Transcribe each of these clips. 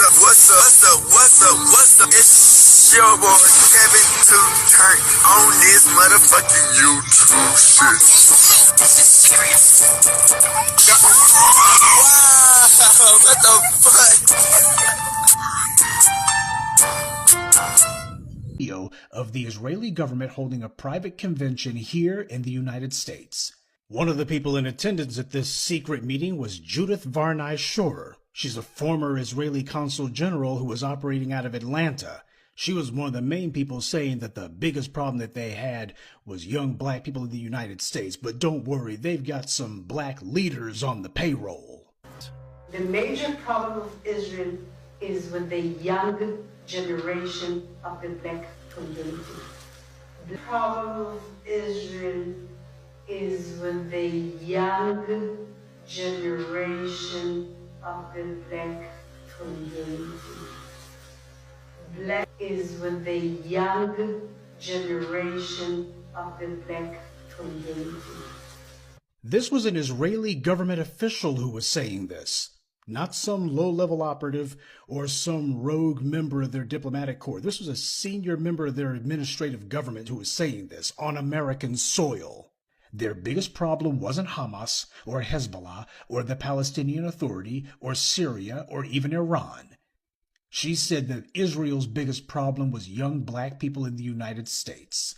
What's up? It's your boy Kevin to turn on this motherfucking YouTube shit. This is serious. Wow, what the fuck? Video of the Israeli government holding a private convention here in the United States. One of the people in attendance at this secret meeting was Judith Varney Schorer. She's a former Israeli consul general who was operating out of Atlanta. She was one of the main people saying that the biggest problem that they had was young black people in the United States. But don't worry, they've got some black leaders on the payroll. The major problem of Israel is with the young generation of the black community. The problem of Israel is with the young generation of the black community. Black is with the young generation of the black community. This was an Israeli government official who was saying this, not some low-level operative or some rogue member of their diplomatic corps. This was a senior member of their administrative government who was saying this on American soil. Their biggest problem wasn't Hamas or Hezbollah or the Palestinian Authority or Syria or even Iran. She said that Israel's biggest problem was young black people in the United States.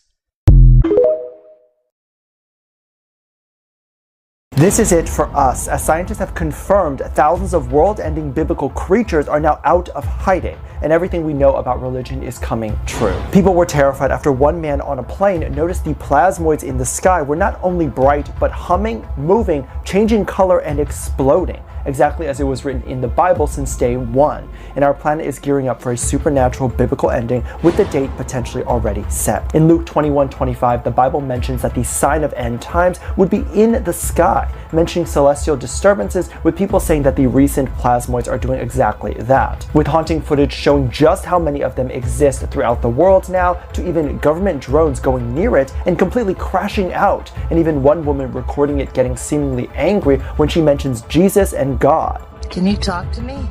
This is it for us, as scientists have confirmed thousands of world-ending biblical creatures are now out of hiding, and everything we know about religion is coming true. People were terrified after one man on a plane noticed the plasmoids in the sky were not only bright, but humming, moving, changing color, and exploding, exactly as it was written in the Bible since day one. And our planet is gearing up for a supernatural biblical ending with the date potentially already set. In Luke 21:25, the Bible mentions that the sign of end times would be in the sky, mentioning celestial disturbances, with people saying that the recent plasmoids are doing exactly that, with haunting footage showing just how many of them exist throughout the world now, to even government drones going near it and completely crashing out, and even one woman recording it getting seemingly angry when she mentions Jesus and God. Can you talk to me?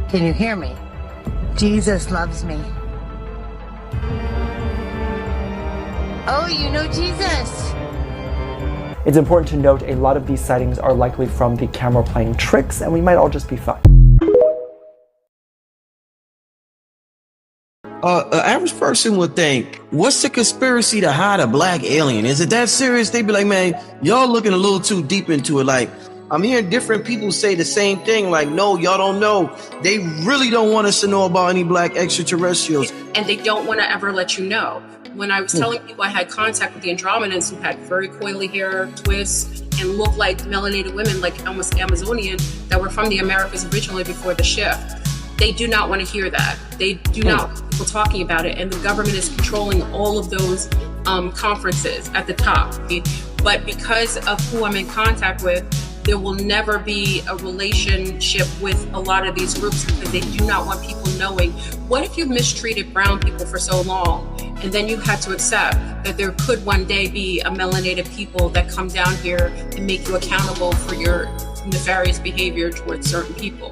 Can you hear me? Jesus loves me. Oh, you know Jesus. It's important to note a lot of these sightings are likely from the camera playing tricks, and we might all just be fine. An average person would think, what's the conspiracy to hide a black alien? Is it that serious? They'd be like, man, y'all looking a little too deep into it. Like, I'm hearing different people say the same thing. Like, no, y'all don't know. They really don't want us to know about any black extraterrestrials. And they don't want to ever let you know. When I was telling people I had contact with the Andromedans who had very coily hair, twists, and looked like melanated women, like almost Amazonian, that were from the Americas originally before the shift. They do not want to hear that. They do not want people talking about it. And the government is controlling all of those conferences at the top. But because of who I'm in contact with, there will never be a relationship with a lot of these groups because they do not want people knowing. What if you mistreated brown people for so long and then you had to accept that there could one day be a melanated people that come down here and make you accountable for your nefarious behavior towards certain people?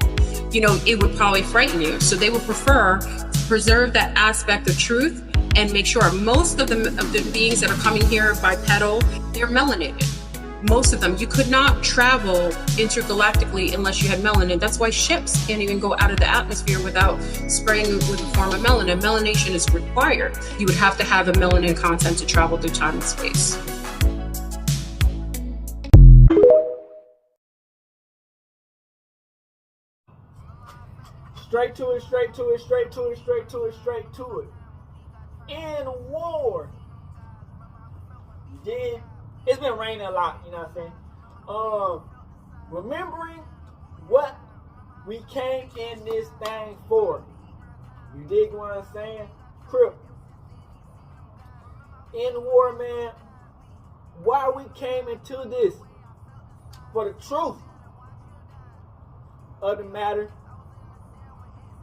You know, it would probably frighten you. So they would prefer to preserve that aspect of truth and make sure most of the beings that are coming here bipedal, they're melanated. Most of them. You could not travel intergalactically unless you had melanin. That's why ships can't even go out of the atmosphere without spraying with a form of melanin. Melanation is required. You would have to have a melanin content to travel through time and space. Straight to it, straight to it, straight to it, straight to it, straight to it. In war. You did. It's been raining a lot, you know what I'm saying? Remembering what we came in this thing for. You dig what I'm saying? Crip. In war, man. Why we came into this? For the truth of the matter.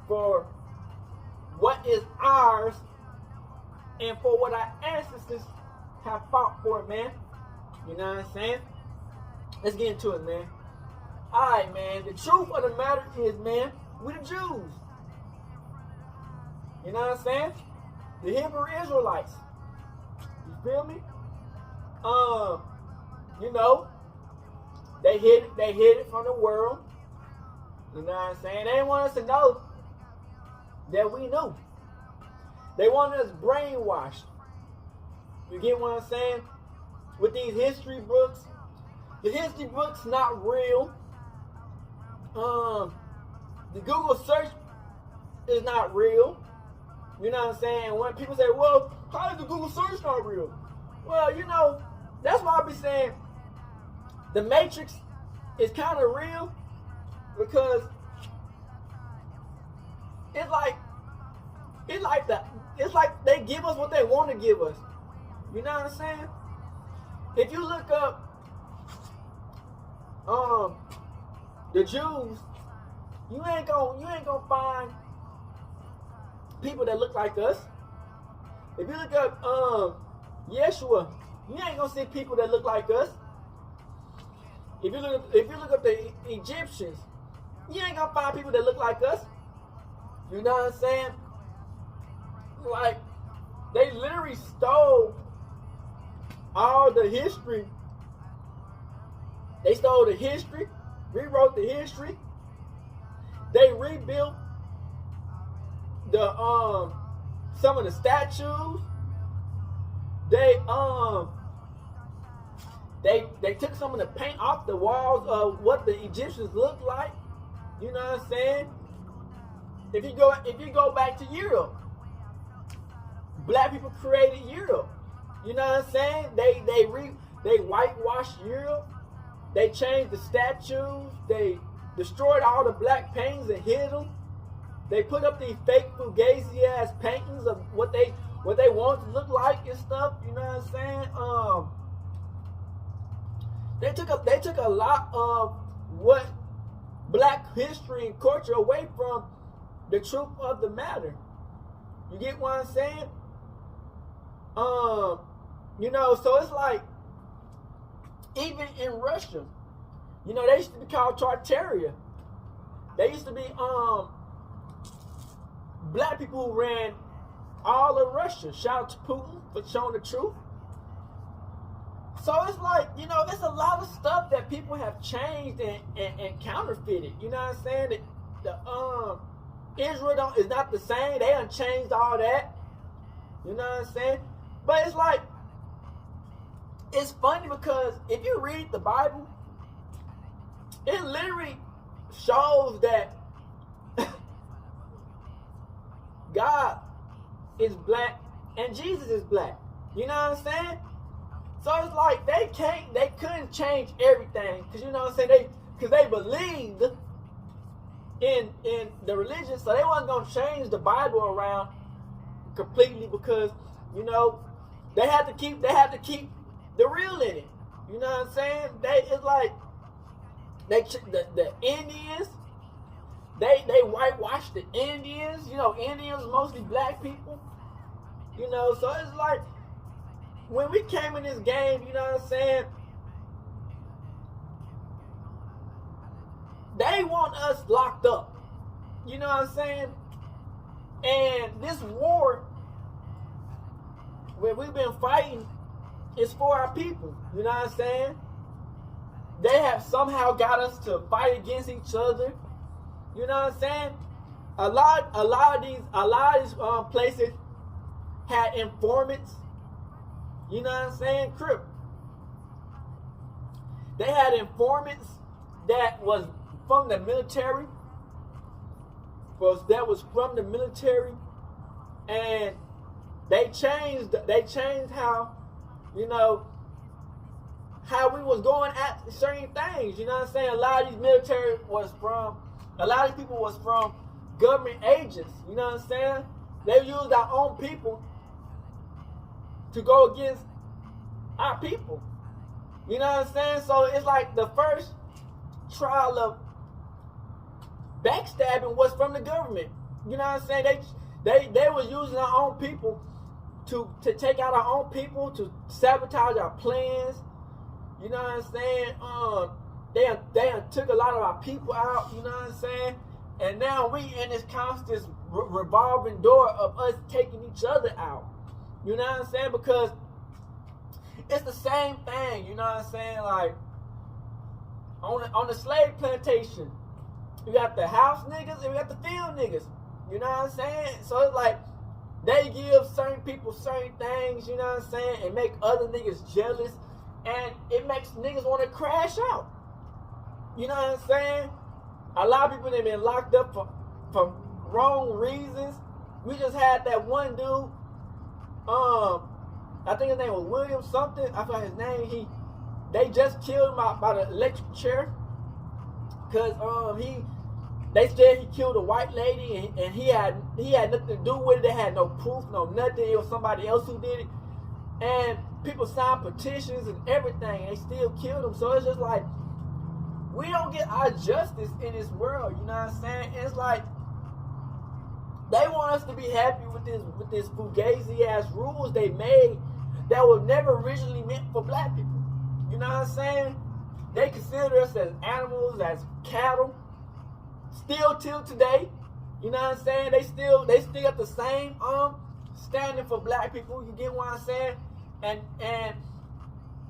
For what is ours. And for what our ancestors have fought for, man. You know what I'm saying? Let's get into it, man. Alright, man. The truth of the matter is, man, we the Jews. You know what I'm saying? The Hebrew Israelites. You feel me? You know, they hid it from the world. You know what I'm saying? They didn't want us to know that we knew. They wanted us brainwashed. You get what I'm saying? With these history books. The history books not real. The Google search is not real. You know what I'm saying? When people say, well, how is the Google search not real? Well, you know, that's why I be saying the Matrix is kind of real, because it's like they give us what they want to give us. You know what I'm saying? If you look up the Jews, you ain't gonna find people that look like us. If you look up Yeshua, you ain't gonna see people that look like us. If you look up the Egyptians, you ain't gonna find people that look like us. You know what I'm saying? Like, they literally stole all the history. They stole the history, rewrote the history. They rebuilt the some of the statues. They took some of the paint off the walls of what the Egyptians looked like. You know what I'm saying? If you go back to Europe, black people created Europe. You know what I'm saying? They whitewashed Europe. They changed the statues. They destroyed all the black paintings and hid them. They put up these fake fugazi ass paintings of what they want to look like and stuff. You know what I'm saying? They took a lot of what black history and culture away from the truth of the matter. You get what I'm saying? You know, so it's like, even in Russia, you know, they used to be called Tartaria. They used to be black people who ran all of Russia. Shout out to Putin for showing the truth. So it's like, you know, there's a lot of stuff that people have changed and counterfeited. You know what I'm saying? Israel is not the same. They done changed all that. You know what I'm saying? But it's like, it's funny because if you read the Bible, it literally shows that God is black and Jesus is black. You know what I'm saying? So it's like they couldn't change everything, because you know what I'm saying, because they believed in the religion, so they wasn't gonna change the Bible around completely, because you know they had to keep the real in it. You know what I'm saying? It's like the Indians, they whitewashed the Indians. You know, Indians mostly black people. You know, so it's like, when we came in this game, you know what I'm saying, they want us locked up. You know what I'm saying? And this war where we've been fighting is for our people. You know what I'm saying? They have somehow got us to fight against each other. You know what I'm saying? A lot of these places had informants. You know what I'm saying? Crip. They had informants that was from the military. And they changed how, you know, how we was going at certain things. You know what I'm saying? A lot of these people was from government agents. You know what I'm saying? They used our own people to go against our people. You know what I'm saying? So it's like the first trial of backstabbing was from the government. You know what I'm saying? They was using our own people to take out our own people, to sabotage our plans. You know what I'm saying? They took a lot of our people out. You know what I'm saying? And now we in this constant revolving door of us taking each other out. You know what I'm saying? Because it's the same thing. You know what I'm saying? Like on the slave plantation, you got the house niggas and we got the field niggas. You know what I'm saying? So it's like they give certain people certain things, you know what I'm saying, and make other niggas jealous, and it makes niggas want to crash out. You know what I'm saying? A lot of people have been locked up for wrong reasons. We just had that one dude, I think his name was William something. I forgot his name. They just killed him by the electric chair. Cause they said he killed a white lady and he had nothing to do with it. They had no proof, no nothing. It was somebody else who did it. And people signed petitions and everything, and they still killed him. So it's just like, we don't get our justice in this world, you know what I'm saying? And it's like, they want us to be happy with this fugazi ass rules they made that were never originally meant for black people. You know what I'm saying? They consider us as animals, as cattle, still till today. You know what I'm saying? They still got the same standing for black people. You get what I'm saying? And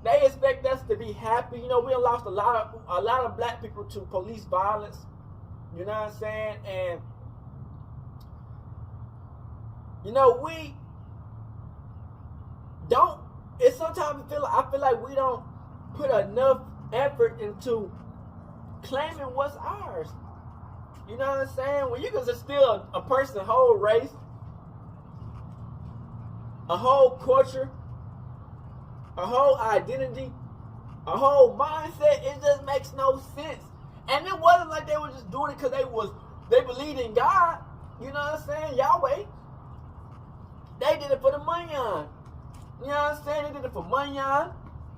they expect us to be happy. You know, we have lost a lot of black people to police violence. You know what I'm saying? And you know, we don't. It's sometimes I feel like we don't put enough effort into claiming what's ours. You know what I'm saying? When you can just steal a person's whole race, a whole culture, a whole identity, a whole mindset, it just makes no sense. And it wasn't like they were just doing it because they believed in God. You know what I'm saying? Yahweh. They did it for the money. You know what I'm saying? They did it for money.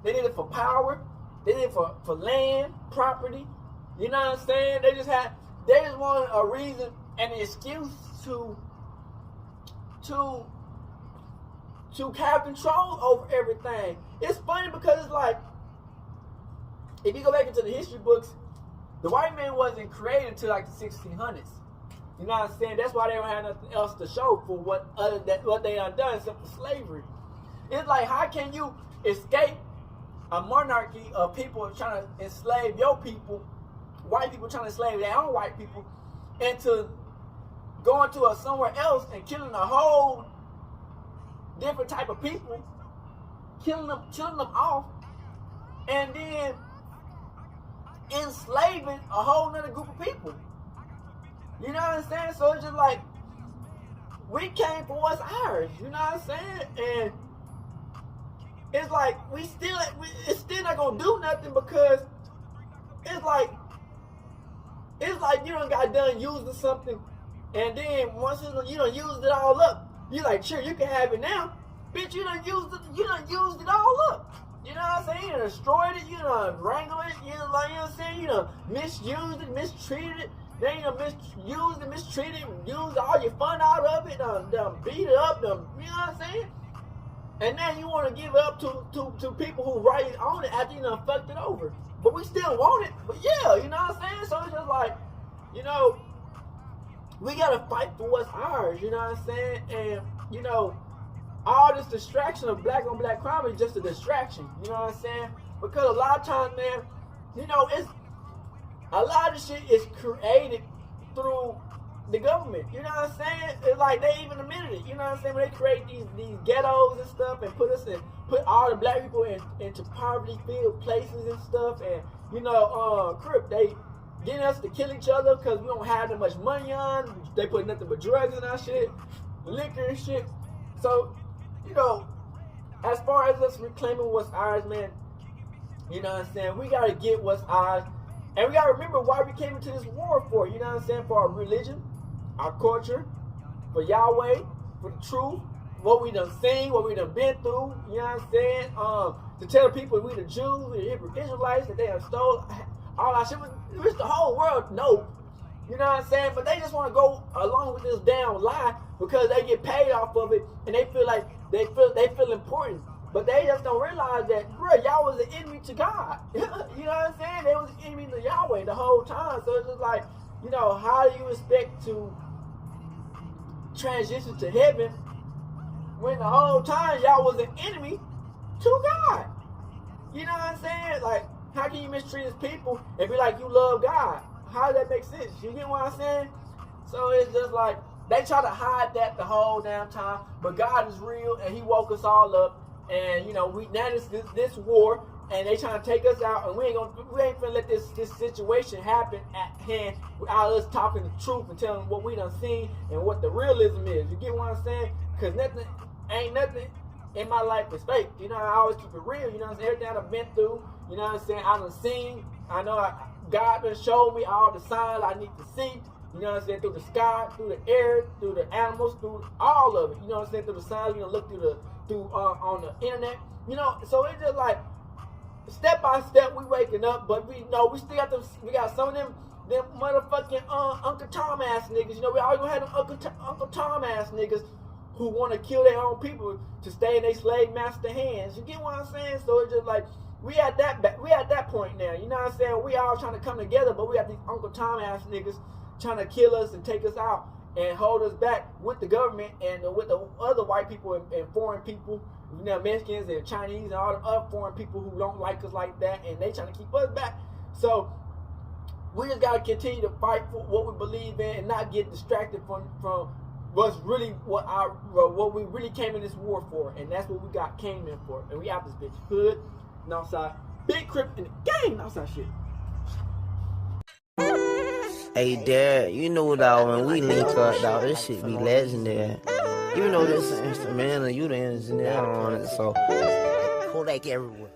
They did it for power. They did it for land, property. You know what I'm saying? They just wanted a reason and an excuse to have control over everything. It's funny because it's like, if you go back into the history books, the white man wasn't created until like the 1600s. You know what I'm saying? That's why they don't have nothing else to show for what they done except for slavery. It's like, how can you escape a monarchy of people trying to enslave your people, white people trying to enslave their own white people, into going to somewhere else and killing a whole different type of people, killing them off, and then enslaving a whole nother group of people. You know what I'm saying? So it's just like, we came for what's ours. You know what I'm saying? And it's like, it's still not gonna do nothing, because it's like you done got done using something, and then once you done used it all up, you like, sure, you can have it now. Bitch, you done used it all up. You know what I'm saying? You done destroyed it, you done wrangled it, you know what I'm saying? You done misused it, mistreated it. Then you done misused it, mistreated it, used all your fun out of it, done beat it up, you know what I'm saying? And then you want to give it up to people who write on it after you done fucked it over. But we still want it. But yeah, you know what I'm saying? So it's just like, you know, we got to fight for what's ours, you know what I'm saying? And, you know, all this distraction of black on black crime is just a distraction, you know what I'm saying? Because a lot of times, man, you know, a lot of this shit is created through the government, you know what I'm saying? It's like they even admitted it, you know what I'm saying? When they create these ghettos and stuff and put all the black people into poverty-filled places and stuff, and, you know, crip, they getting us to kill each other because we don't have that much money on. They put nothing but drugs in our shit, liquor and shit. So, you know, as far as us reclaiming what's ours, man, you know what I'm saying? We got to get what's ours. And we got to remember why we came into this war for, you know what I'm saying? For our religion, our culture, for Yahweh, for the truth, what we done seen, what we done been through, you know what I'm saying? To tell the people we the Jews, we the Hebrew Israelites, that they have stole all our shit, which the whole world know, you know what I'm saying? But they just want to go along with this damn lie because they get paid off of it, and they feel like they feel important. But they just don't realize that, bro, y'all was an enemy to God. You know what I'm saying? They was an enemy to Yahweh the whole time. So it's just like, You know, how do you expect to transition to heaven when the whole time y'all was an enemy to God? You know what I'm saying? Like, how can you mistreat his people and be like you love God? How does that make sense? You get what I'm saying? So it's just like they try to hide that the whole damn time, but God is real and he woke us all up. And you know, we now this war, and they trying to take us out, and we ain't gonna let this situation happen at hand without us talking the truth and telling what we done seen and what the realism is. You get what I'm saying? Because nothing in my life is fake. You know, I always keep it real. You know what I'm saying? Everything I've been through, you know what I'm saying? I done seen. I know God done showed me all the signs I need to see. You know what I'm saying? Through the sky, through the air, through the animals, through all of it. You know what I'm saying? Through the signs, you know, look through on the internet. You know, so it's just like step by step we waking up, but we know we still got we got some of them motherfucking Uncle Tom ass niggas. You know, we always gonna have them Uncle Tom ass niggas who want to kill their own people to stay in their slave master hands. You get what I'm saying? So it's just like we at that point now. You know what I'm saying? We all trying to come together, but we got these Uncle Tom ass niggas trying to kill us and take us out and hold us back with the government and with the other white people and foreign people, you know, Mexicans and Chinese and all the other foreign people who don't like us like that, and they trying to keep us back. So we just gotta continue to fight for what we believe in and not get distracted from what's really what we really came in this war for, and that's what we came in for. And we out this bitch hood, Northside, big crip in the gang, Northside shit. Hey, Dad, you know, dog, when we link up, dog, this shit be legendary. You know this instrumental, you the engineer on it, so Kodak everywhere.